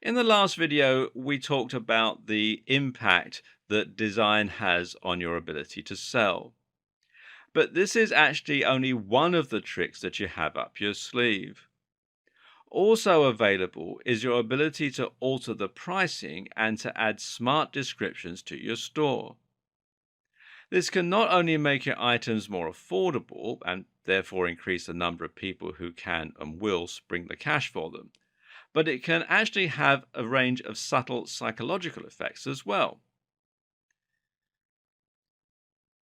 In the last video, we talked about the impact that design has on your ability to sell. But this is actually only one of the tricks that you have up your sleeve. Also available is your ability to alter the pricing and to add smart descriptions to your store. This can not only make your items more affordable and therefore increase the number of people who can and will spring the cash for them, but it can actually have a range of subtle psychological effects as well.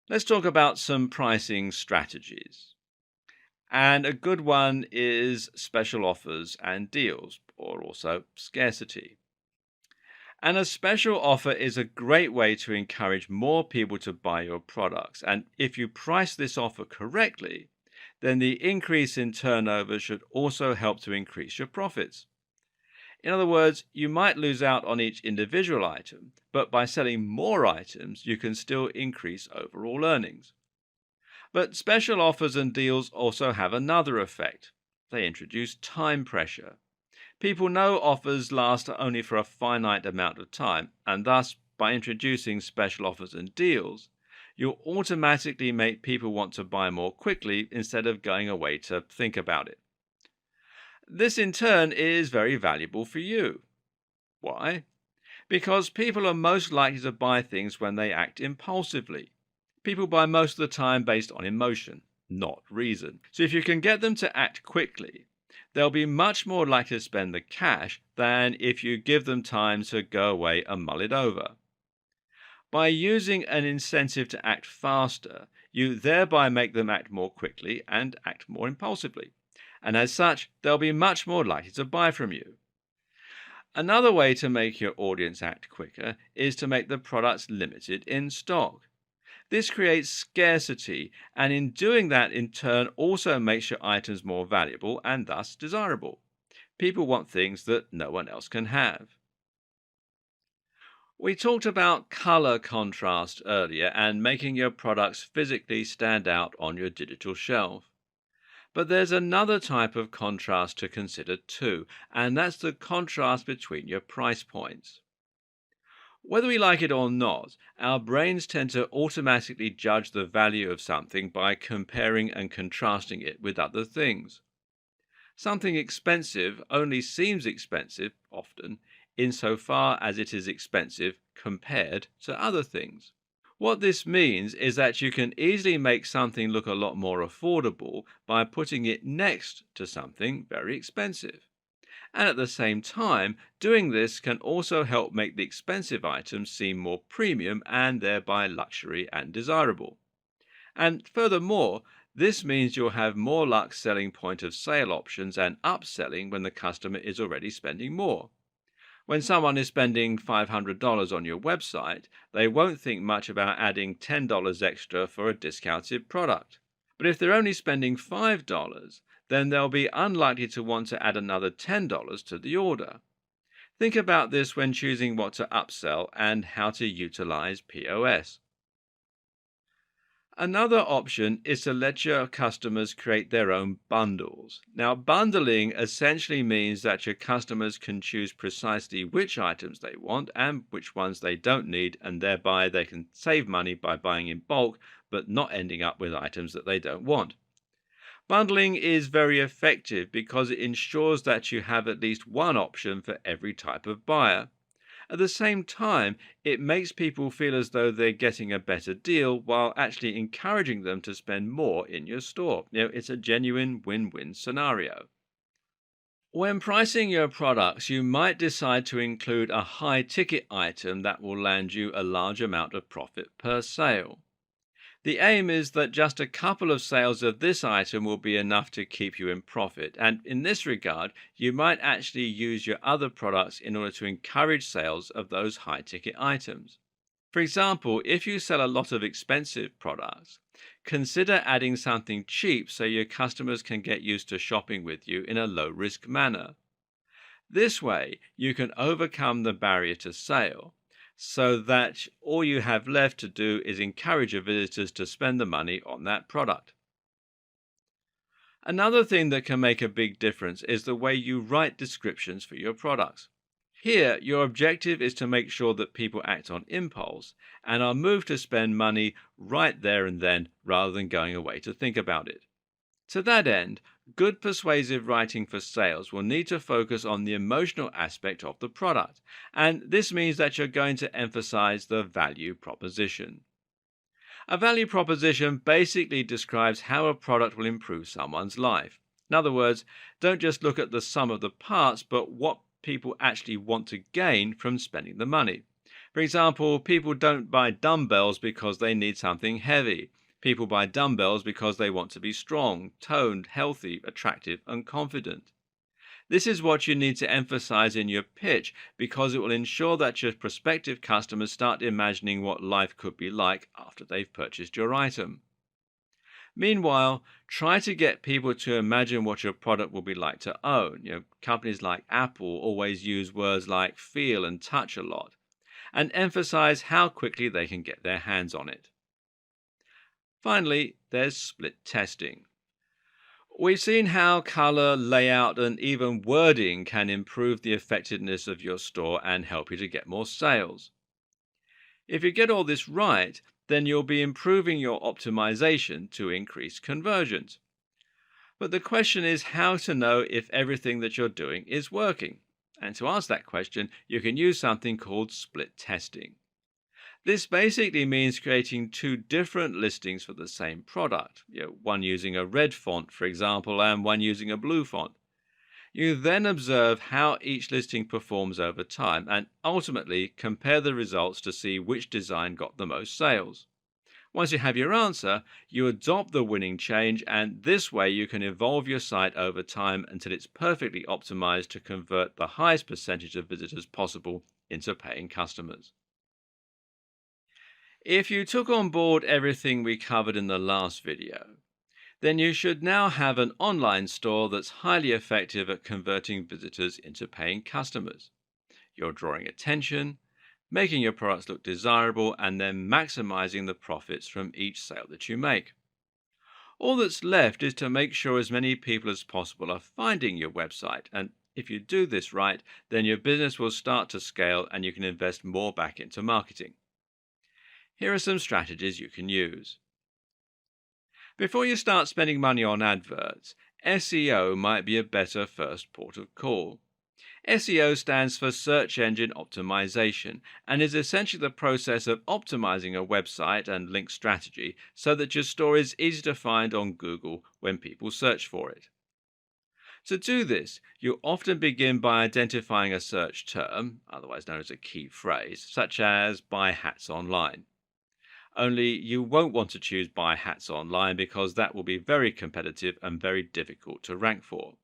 Let's talk about some pricing strategies. And a good one is special offers and deals, or also scarcity. And a special offer is a great way to encourage more people to buy your products. And if you price this offer correctly, then the increase in turnover should also help to increase your profits. In other words, you might lose out on each individual item, but by selling more items, you can still increase overall earnings. But special offers and deals also have another effect. They introduce time pressure. People know offers last only for a finite amount of time, and thus, by introducing special offers and deals, you'll automatically make people want to buy more quickly instead of going away to think about it. This in turn is very valuable for you. Why? Because people are most likely to buy things when they act impulsively. People buy most of the time based on emotion, not reason. So if you can get them to act quickly, they'll be much more likely to spend the cash than if you give them time to go away and mull it over. By using an incentive to act faster, you thereby make them act more quickly and act more impulsively. And as such, they'll be much more likely to buy from you. Another way to make your audience act quicker is to make the products limited in stock. This creates scarcity, and in doing that, in turn, also makes your items more valuable and thus desirable. People want things that no one else can have. We talked about color contrast earlier and making your products physically stand out on your digital shelf. But there's another type of contrast to consider too, and that's the contrast between your price points. Whether we like it or not, our brains tend to automatically judge the value of something by comparing and contrasting it with other things. Something expensive only seems expensive, often, insofar as it is expensive compared to other things. What this means is that you can easily make something look a lot more affordable by putting it next to something very expensive. And at the same time, doing this can also help make the expensive items seem more premium and thereby luxury and desirable. And furthermore, this means you'll have more luck selling point of sale options and upselling when the customer is already spending more. When someone is spending $500 on your website, they won't think much about adding $10 extra for a discounted product. But if they're only spending $5, then they'll be unlikely to want to add another $10 to the order. Think about this when choosing what to upsell and how to utilize POS. Another option is to let your customers create their own bundles. Now, bundling essentially means that your customers can choose precisely which items they want and which ones they don't need, and thereby they can save money by buying in bulk but not ending up with items that they don't want. Bundling is very effective because it ensures that you have at least one option for every type of buyer. At the same time, it makes people feel as though they're getting a better deal while actually encouraging them to spend more in your store. It's a genuine win-win scenario. When pricing your products, you might decide to include a high ticket item that will land you a large amount of profit per sale. The aim is that just a couple of sales of this item will be enough to keep you in profit, and in this regard, you might actually use your other products in order to encourage sales of those high ticket items. For example, if you sell a lot of expensive products, consider adding something cheap so your customers can get used to shopping with you in a low risk manner. This way, you can overcome the barrier to sale so that all you have left to do is encourage your visitors to spend the money on that product. Another thing that can make a big difference is the way you write descriptions for your products. Here, your objective is to make sure that people act on impulse and are moved to spend money right there and then rather than going away to think about it. To that end, good persuasive writing for sales will need to focus on the emotional aspect of the product, and this means that you're going to emphasize the value proposition. A value proposition basically describes how a product will improve someone's life. In other words, don't just look at the sum of the parts, but what people actually want to gain from spending the money. For example, people don't buy dumbbells because they need something heavy. People buy dumbbells because they want to be strong, toned, healthy, attractive, and confident. This is what you need to emphasize in your pitch because it will ensure that your prospective customers start imagining what life could be like after they've purchased your item. Meanwhile, try to get people to imagine what your product will be like to own. Companies like Apple always use words like feel and touch a lot, and emphasize how quickly they can get their hands on it. Finally, there's split testing. We've seen how color, layout, and even wording can improve the effectiveness of your store and help you to get more sales. If you get all this right, then you'll be improving your optimization to increase conversions. But the question is how to know if everything that you're doing is working. And to answer that question, you can use something called split testing. This basically means creating two different listings for the same product, one using a red font, for example, and one using a blue font. You then observe how each listing performs over time and ultimately compare the results to see which design got the most sales. Once you have your answer, you adopt the winning change, and this way you can evolve your site over time until it's perfectly optimized to convert the highest percentage of visitors possible into paying customers. If you took on board everything we covered in the last video, then you should now have an online store that's highly effective at converting visitors into paying customers. You're drawing attention, making your products look desirable, and then maximizing the profits from each sale that you make. All that's left is to make sure as many people as possible are finding your website, and if you do this right, then your business will start to scale and you can invest more back into marketing. Here are some strategies you can use. Before you start spending money on adverts, SEO might be a better first port of call. SEO stands for Search Engine Optimization and is essentially the process of optimizing a website and link strategy so that your store is easy to find on Google when people search for it. To do this, you often begin by identifying a search term, otherwise known as a key phrase, such as buy hats online. Only you won't want to choose buy hats online because that will be very competitive and very difficult to rank for.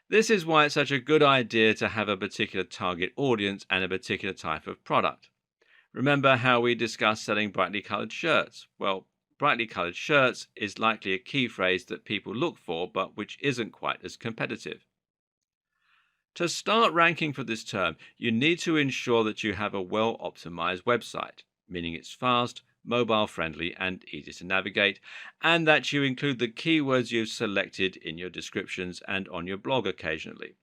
This is why it's such a good idea to have a particular target audience and a particular type of product. Remember how we discussed selling brightly colored shirts? Well, brightly colored shirts is likely a key phrase that people look for but which isn't quite as competitive. To start ranking for this term, you need to ensure that you have a well optimized website, meaning it's fast, mobile friendly, and easy to navigate, and that you include the keywords you've selected in your descriptions and on your blog occasionally.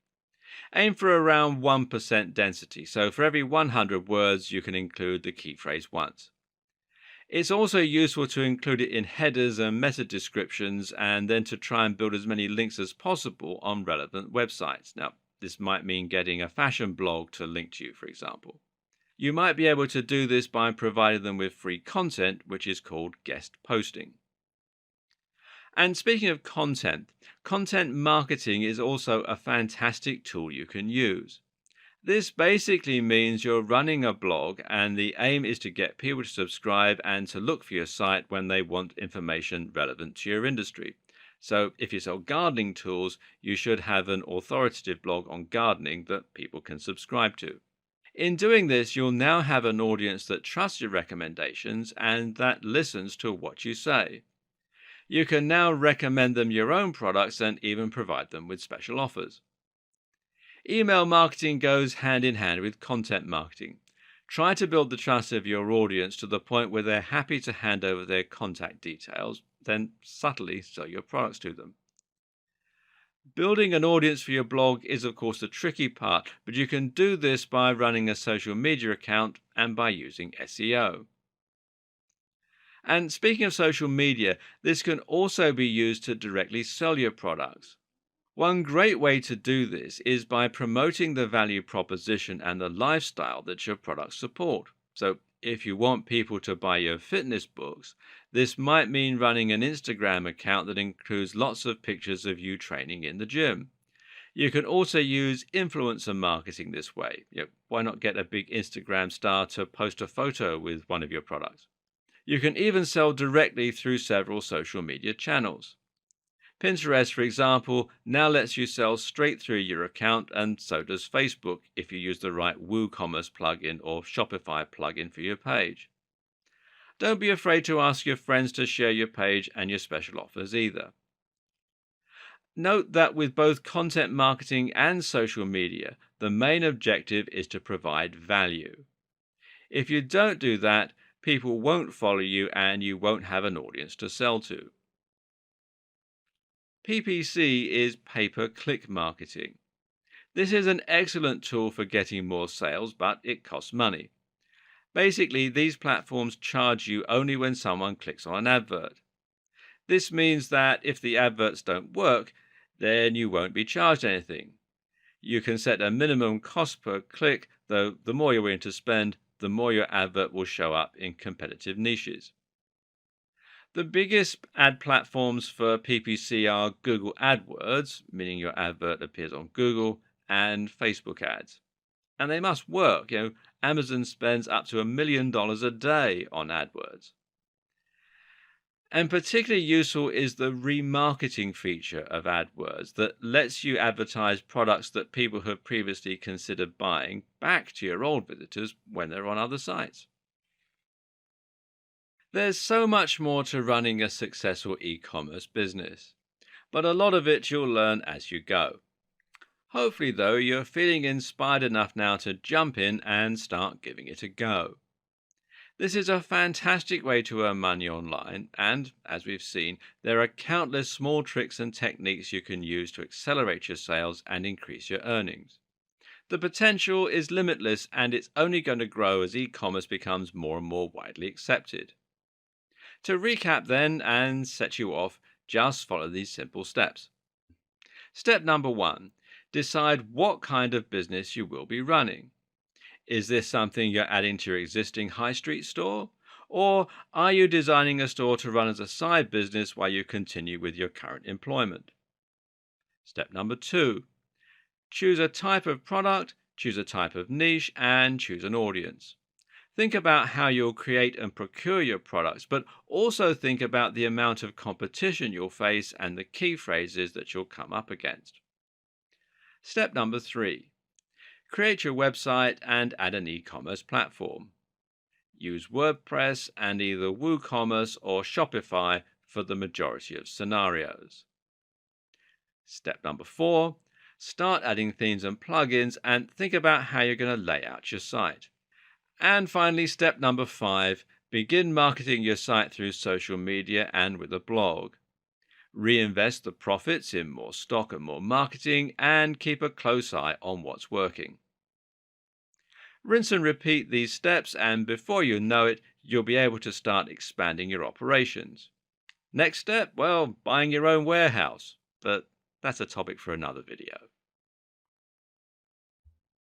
Aim for around 1% density, so for every 100 words you can include the key phrase once. It's also useful to include it in headers and meta descriptions and then to try and build as many links as possible on relevant websites. Now, this might mean getting a fashion blog to link to you, for example. You might be able to do this by providing them with free content, which is called guest posting. And speaking of content, content marketing is also a fantastic tool you can use. This basically means you're running a blog, and the aim is to get people to subscribe and to look for your site when they want information relevant to your industry. So, if you sell gardening tools, you should have an authoritative blog on gardening that people can subscribe to. In doing this, you'll now have an audience that trusts your recommendations and that listens to what you say. You can now recommend them your own products and even provide them with special offers. Email marketing goes hand in hand with content marketing. Try to build the trust of your audience to the point where they're happy to hand over their contact details, then subtly sell your products to them. Building an audience for your blog is, of course, the tricky part, but you can do this by running a social media account and by using SEO. And speaking of social media, this can also be used to directly sell your products. One great way to do this is by promoting the value proposition and the lifestyle that your products support. So, if you want people to buy your fitness books, this might mean running an Instagram account that includes lots of pictures of you training in the gym. You can also use influencer marketing this way. Why not get a big Instagram star to post a photo with one of your products? You can even sell directly through several social media channels. Pinterest, for example, now lets you sell straight through your account, and so does Facebook if you use the right WooCommerce plugin or Shopify plugin for your page. Don't be afraid to ask your friends to share your page and your special offers either. Note that with both content marketing and social media, the main objective is to provide value. If you don't do that, people won't follow you and you won't have an audience to sell to. PPC is pay-per-click marketing. This is an excellent tool for getting more sales, but it costs money. Basically, these platforms charge you only when someone clicks on an advert. This means that if the adverts don't work, then you won't be charged anything. You can set a minimum cost per click, though the more you're willing to spend, the more your advert will show up in competitive niches. The biggest ad platforms for PPC are Google AdWords, meaning your advert appears on Google, and Facebook ads. And they must work. Amazon spends up to $1 million a day on AdWords. And particularly useful is the remarketing feature of AdWords that lets you advertise products that people have previously considered buying back to your old visitors when they're on other sites. There's so much more to running a successful e-commerce business, but a lot of it you'll learn as you go. Hopefully, though, you're feeling inspired enough now to jump in and start giving it a go. This is a fantastic way to earn money online, and as we've seen, there are countless small tricks and techniques you can use to accelerate your sales and increase your earnings. The potential is limitless, and it's only going to grow as e-commerce becomes more and more widely accepted. To recap then and set you off, just follow these simple steps. Step number 1. Decide what kind of business you will be running. Is this something you're adding to your existing high street store? Or are you designing a store to run as a side business while you continue with your current employment? Step number 2. Choose a type of product, choose a type of niche, and choose an audience. Think about how you'll create and procure your products, but also think about the amount of competition you'll face and the key phrases that you'll come up against. Step number 3. Create your website and add an e-commerce platform. Use WordPress and either WooCommerce or Shopify for the majority of scenarios. Step number 4. Start adding themes and plugins and think about how you're going to lay out your site. And finally, step number 5. Begin marketing your site through social media and with a blog. Reinvest the profits in more stock and more marketing, and keep a close eye on what's working. Rinse and repeat these steps, and before you know it, you'll be able to start expanding your operations. Next step, well, buying your own warehouse, but that's a topic for another video.